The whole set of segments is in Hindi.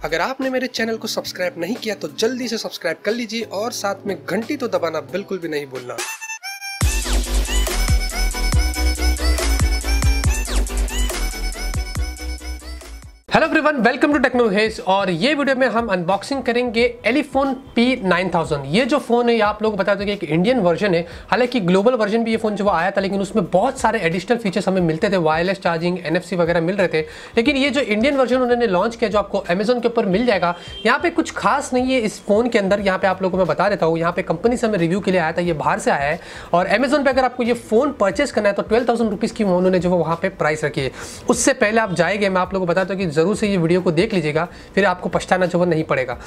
अगर आपने मेरे चैनल को सब्सक्राइब नहीं किया तो जल्दी से सब्सक्राइब कर लीजिए और साथ में घंटी तो दबाना बिल्कुल भी नहीं भूलना। Hello everyone, welcome to Techno Hedge. और ये वीडियो में हम अनबॉक्सिंग करेंगे एलिफोन P9000। ये जो फोन है ये आप लोगों को बता दो कि एक इंडियन वर्जन है। हालांकि ग्लोबल वर्जन भी ये फोन जो वो आया था, लेकिन उसमें बहुत सारे एडिशनल फीचर्स हमें मिलते थे, वायरलेस चार्जिंग, NFC वगैरह मिल रहे थे। लेकिन ये जो इंडियन वर्जन उन्होंने लॉन्च किया जो आपको अमेजोन के ऊपर मिल जाएगा, यहाँ पे कुछ खास नहीं है इस फोन के अंदर। यहाँ पे आप लोगों को मैं बता देता हूँ, यहाँ पे कंपनी से हमें रिव्यू के लिए आया था, ये बाहर से आया है। और अमेजोन पे अगर आपको ये फोन परचेस करना है तो 12,000 रुपीज़ की उन्होंने जो वहाँ पे प्राइस रखी है। उससे पहले आप जाएंगे, मैं आप लोगों को बताता हूँ कि जरूर से ये वीडियो को देख लीजिएगा, फिर आपको पछताना जो नहीं पड़ेगा।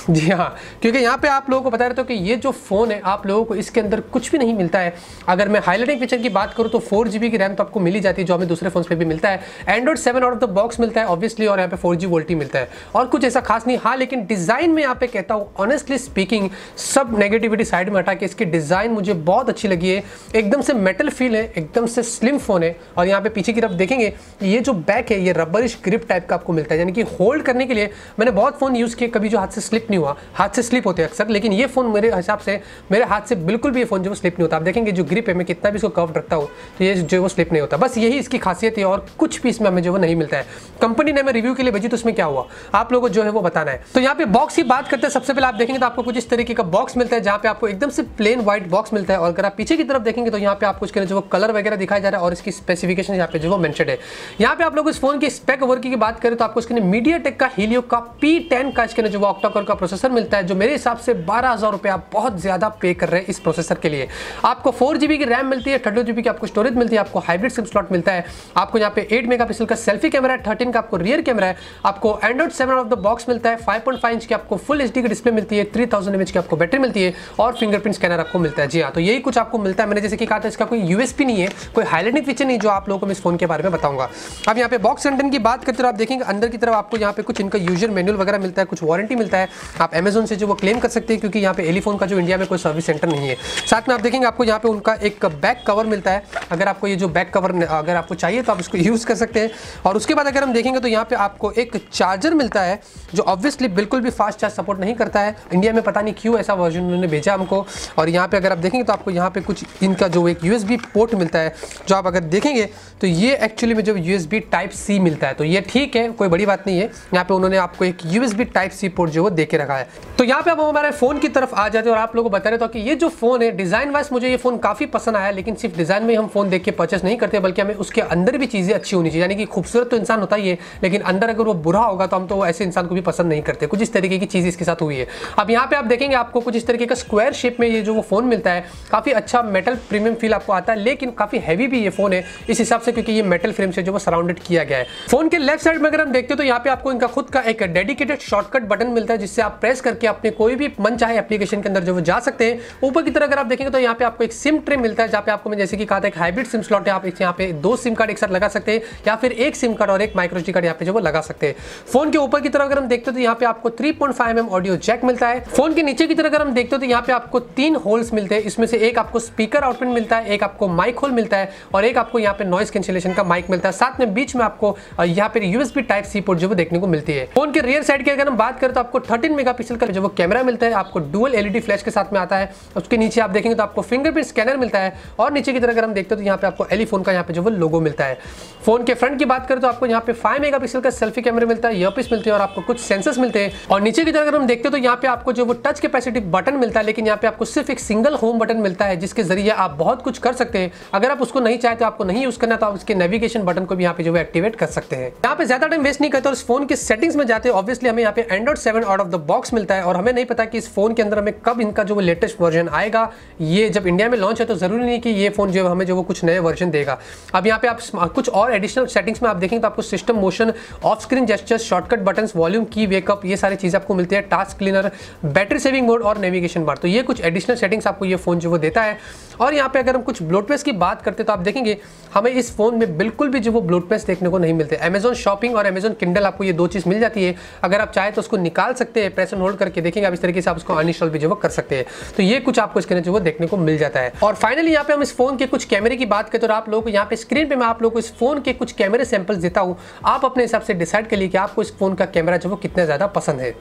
जी हाँ, क्योंकि यहाँ पे आप लोगों को बता रहे थे कि ये जो फोन है आप लोगों को इसके अंदर कुछ भी नहीं मिलता है। अगर मैं हाईलाइटिंग फीचर की बात करूँ तो 4GB की रैम तो आपको मिल ही जाती है, जो हमें दूसरे फोन पे भी मिलता है। Android 7 out of the box मिलता है ऑब्वियसली, और यहाँ पे 4G वोल्टी मिलता है, और कुछ ऐसा खास नहीं। हाँ, लेकिन डिजाइन में यहाँ पे कहता हूँ ऑनेस्टली स्पीकिंग, सब नेगेटिविटी साइड में हटा के इसकी डिजाइन मुझे बहुत अच्छी लगी है। एकदम से मेटल फील है, एकदम से स्लिम फोन है। और यहाँ पे पीछे की तरफ देखेंगे, ये जो बैक है ये रबरिश ग्रिप टाइप का आपको मिलता है, यानी कि होल्ड करने के लिए। मैंने बहुत फोन यूज किए, कभी जो हाथ से स्लिप नहीं हुआ, हाथ से स्लिप होते हैं अक्सर, लेकिन ये फोन मेरे हिसाब से मेरे हाथ से बिल्कुल भी ये फोन जो स्लिप नहीं होता। आप देखेंगे जो ग्रिप है, मैं कितना भी इसको कर्व रखता हूँ तो ये जो वो स्लिप नहीं होता। बस यही इसकी खासियत है, और कुछ भी इसमें हमें जो वो नहीं मिलता है। कंपनी ने हमें रिव्यू के लिए भेजी तो उसमें क्या हुआ आप लोगों को जो है वो बताना है। तो यहाँ पे बॉक्स की बात करते हैं, सबसे पहले आप देखेंगे तो आपको कुछ इस तरीके का बॉक्स मिलता है, जहाँ पे आपको एकदम से प्लेन व्हाइट बॉक्स मिलता है। और अगर आप पीछे की तरफ देखेंगे तो यहाँ पे आपको इसके जो कलर वगैरह दिखाया जा रहा है और इसकी स्पेसिफिकेशन यहाँ पे जो वो मेंशन है। यहाँ पे आप लोग इस फोन की स्पेक वर्किंग की बात करें तो आपको इसके MediaTek का Helio का P10 का इसके जो ऑक्टा कोर का प्रोसेसर मिलता है, जो मेरे हिसाब से 12,000 रुपए आप बहुत ज्यादा पे कर रहे हैं इस प्रोसेसर के लिए। आपको 4GB की रैम मिलती है, 32GB की आपको स्टोरेज मिलती है, आपको हाइब्रिड सिम स्लॉट मिलता है, आपको यहाँ पे 8 मेगापिक्सल का सेल्फी कैमरा है, 13 का आपको रियर कैमरा है, आपको Android 7 out of the box मिलता है, 5.5 इंच की आपको फुल HD की डिस्प्ले मिलती है, 3000 mAh की आपको बैटरी मिलती है, और फिंगरप्रिंट स्कैनर आपको मिलता है। जी हाँ, तो यही कुछ आपको मिलता है। मैंने जैसे कि कहा था, इसका कोई USB नहीं है, कोई हाईलाइटिंग फीचर नहीं, जो आप लोगों को मैं इस फोन के बारे में बताऊंगा। अब यहाँ पे बॉक्स कंटेंट की बात करते हो, आप देखेंगे अंदर की तरफ आपको यहाँ पे कुछ इनका यूजर मैनुअल वगैरह मिलता है, कुछ वारंटी मिलता है। आप अमेजोन से जो वो क्लेम कर सकते हैं, क्योंकि यहाँ पे एलिफोन का जो इंडिया में कोई सर्विस सेंटर नहीं है। साथ में आप देखेंगे आपको यहाँ पे उनका एक बैक कवर मिलता है। अगर आपको ये जो बैक कवर अगर आपको चाहिए तो आप इसको यूज़ कर सकते हैं। और उसके बाद अगर हम देखेंगे तो यहाँ पे आपको एक चार्जर मिलता है, जो ऑब्वियसली बिल्कुल भी फास्ट चार्ज सपोर्ट नहीं करता है। इंडिया में पता नहीं क्यों ऐसा वर्जन उन्होंने भेजा हमको। और यहाँ पे अगर आप देखेंगे तो आपको यहाँ पे कुछ इनका जो एक USB पोर्ट मिलता है, जो आप अगर देखेंगे तो ये एक्चुअली में जो USB Type-C मिलता है, तो ये ठीक है, कोई बड़ी बात नहीं है। यहाँ पे उन्होंने आपको एक USB Type-C पोर्ट जो वो दे के रखा है। तो यहाँ पे अब हमारे फोन की तरफ आ जाते हैं और आप लोगों को बता रहे तो कि ये जो फोन है डिजाइन वाइज मुझे ये फोन काफी पसंद आया। लेकिन सिर्फ डिजाइन में हम फोन देख के परचेस नहीं करते, बल्कि हमें उसके अंदर भी चीजें अच्छी होनी चाहिए। यानी कि खूबसूरत तो इंसान होता ही है, लेकिन अंदर अगर वो बुरा होगा तो हम तो ऐसे इंसान को भी पसंद नहीं करते। कुछ इस तरीके की चीज इसके साथ हुई है। अब यहाँ पे आप देखेंगे आपको कुछ इस तरीके का स्क्वायर शेप में ये जो वो फोन मिलता है, काफी अच्छा मेटल प्रीमियम फील आपको आता है, लेकिन काफी हैवी भी ये फोन है इस हिसाब से, क्योंकि ये मेटल फ्रेम से जो वो सराउंडेड किया गया है। फोन के लेफ्ट साइड में अगर हम देखते हैं तो यहाँ पे आपको इनका खुद का एक डेडिकेटेड शॉर्टकट बटन मिलता है, जिससे आप प्रेस करके अपने कोई भी मन चाहे एप्लीकेशन के अंदर जो वो जा सकते हैं। ऊपर की तरफ अगर आप देखेंगे तो यहाँ पे आपको एक सिम ट्रे मिलता है, जहाँ पे आपको मैं जैसे कि कहा था एक हाइब्रिड सिम स्लॉट है। आप यहाँ पे 2 सिम कार्ड एक साथ लगा सकते हैं, या फिर एक सिम कार्ड और एक माइक्रो SD कार्ड यहाँ पे जो वो लगा सकते हैं। फोन के ऊपर की तरफ अगर हम देखते हो तो यहाँ पे आपको 3.5mm ऑडियो जैक मिलता है। फोन के नीचे की तरफ अगर हम देखते हो तो यहाँ पे आपको 3 होल्स मिलते हैं, इसमें से एक आपको स्पीकर आउटपुट मिलता है, एक आपको माइक होल मिलता है, और एक आपको यहाँ पे नॉइस कैंसिलेशन का माइक मिलता है। साथ में बीच में आपको यहाँ पे USB Type-C पोर्ट जो वो देखने को मिलती है। फोन के रियर साइड की अगर हम बात करें तो आपको 13 मेगापिक्सल का जो वो कैमरा मिलता है, आपको डुअल LED फ्लैश के साथ में आता है। उसके नीचे आप देखेंगे तो आपको फिंगरप्रिंट स्कैनर मिलता है, और नीचे की तरफ अगर हम देखते हो तो यहाँ पे आपको एलिफोन का यहाँ पे जो वो लोगो मिलता है। फोन के फ्रंट की बात करें तो आपको यहाँ पे 5 मेगापिक्सल का सेल्फी कैमरा मिलता है, ईयरपीस मिलती है, और आपको कुछ सेंसर्स मिलते हैं। और नीचे की तरफ अगर हम देखते हो तो यहाँ पे आपको जो वो टच कैपेसिटी बटन मिलता है, लेकिन यहाँ पे आपको सिर्फ एक सिंगल होम बटन मिलता है, जिसके जरिए आप बहुत कुछ कर सकते हैं। अगर आप उसको नहीं चाहते, आपको नहीं यूज करना, तो आप इसके नेविगेशन बटन को भी यहाँ पे जो एक्टिवेट कर सकते हैं। यहाँ पे ज्यादा टाइम वेस्ट नहीं करते और इस फोन के सेटिंग्स में जाते हैं। ऑब्वियसली हमें यहाँ पे Android 7 out of the box मिलता है, और हमें नहीं पता कि इस फोन के अंदर हमें कब इनका जो वो लेटेस्ट वर्जन आएगा। ये जब इंडिया में लॉन्च है तो जरूरी नहीं कि ये फोन जो हमें जो वो कुछ नए वर्जन देगा। अब यहाँ पे आप कुछ और एडिशनल सेटिंग्स में आप देखेंगे तो आपको system motion, of screen gestures, shortcut buttons, volume की, वेकअप, ये सारी चीजें आपको मिलती है, task cleaner, battery saving mode और नेविगेशन बार। तो ये कुछ एडिशनल सेटिंग्स आपको ये फोन जो वो देता है। और यहाँ पे अगर हम कुछ ब्लोटवेयर की बात करते हैं तो आप देखेंगे हमें इस फोन में बिल्कुल भी जो वो ब्लोटवेयर देखने को नहीं मिलते। अमेजॉन शॉपिंग और Amazon Kindle आपको ये 2 चीज़ मिल जाती है। अगर आप चाहे तो उसको निकाल सकते हैं, प्रेस एंड होल्ड करके देखेंगे आप इस तरीके से आप उसको अनइंस्टॉल भी जो कर सकते हैं। तो ये कुछ आपको इसके अंदर जो देखने को मिल जाता है। और फाइनली यहाँ पे हम इस फोन के कुछ कैमरे की बात करें तो आप लोगों को यहाँ पे स्क्रीन पे मैं आप लोगों को इस फोन के कुछ कैमरे सैंपल्स देता हूँ। आप अपने हिसाब से डिसाइड करिए कि आपको इस फोन का कैमरा जो वो कितना ज़्यादा पसंद है।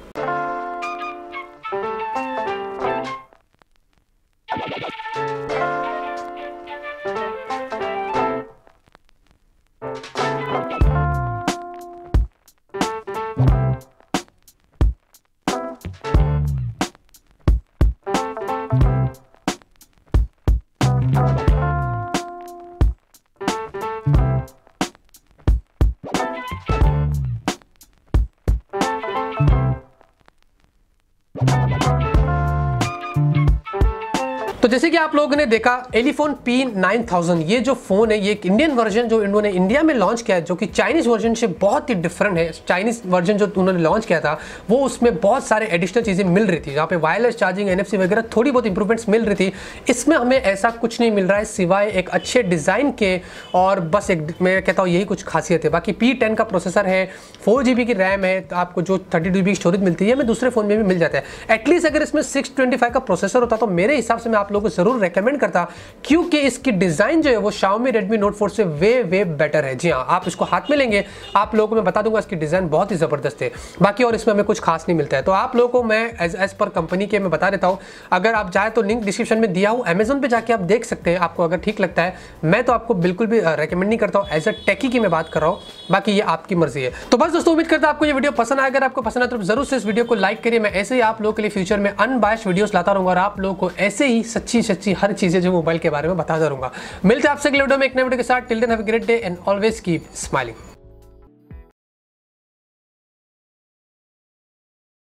तो जैसे कि आप लोगों ने देखा एलिफोन P9000 ये जो फोन है ये एक इंडियन वर्जन जो इन्होंने इंडिया में लॉन्च किया है, जो कि चाइनीज वर्जन से बहुत ही डिफरेंट है। चाइनीज वर्जन जो उन्होंने लॉन्च किया था वो उसमें बहुत सारे एडिशनल चीज़ें मिल रही थी, जहाँ पे वायरलेस चार्जिंग, NFC वगैरह थोड़ी बहुत इंप्रूवमेंट्स मिल रही थी। इसमें हमें ऐसा कुछ नहीं मिल रहा है सिवाय एक अच्छे डिज़ाइन के, और बस एक मैं कहता हूँ यही कुछ खासियत है। बाकी P10 का प्रोसेसर है, 4GB की रैम है, तो आपको जो 32GB की स्टोरेज मिलती है हमें दूसरे फोन में भी मिल जाता है। एटलीस्ट अगर इसमें 625 का प्रोसेसर होता तो मेरे हिसाब से मैं आप लोगों को जरूर रेकमेंड करता, क्योंकि इसकी डिजाइन जो है वो Xiaomi Redmi Note 4 से वे बेटर है। जी हाँ, आप इसको हाथ में लेंगे आप लोगों को मैं बता दूंगा इसकी डिजाइन बहुत ही जबरदस्त है। बाकी और इसमें हमें कुछ खास नहीं मिलता है। तो आप लोगों को मैं एज पर कंपनी के मैं बता देता हूं, अगर आप चाहे तो लिंक डिस्क्रिप्शन में दिया हूं, Amazon पे जाके आप देख सकते हैं, आपको अगर ठीक लगता है। मैं तो आपको बिल्कुल भी रेकमेंड नहीं करता हूं, एज अ टेकी की मैं बात कर रहा हूं, बाकी ये आपकी मर्जी है। तो बस दोस्तों उम्मीद करता हूं आपको ये वीडियो पसंद आया। अगर आपको पसंद आया तो जरूर से इस वीडियो को लाइक करिए। मैं ऐसे ही आप लोगों के लिए फ्यूचर में अनबायस्ड वीडियोस लाता रहूंगा और आप लोगों को ऐसे ही सच्ची हर चीजें जो मोबाइल के बारे में बताता रहूंगा। मिलते हैं आपसे अगले वीडियो में एक नए वीडियो के साथ। Till then have a great day and always keep smiling.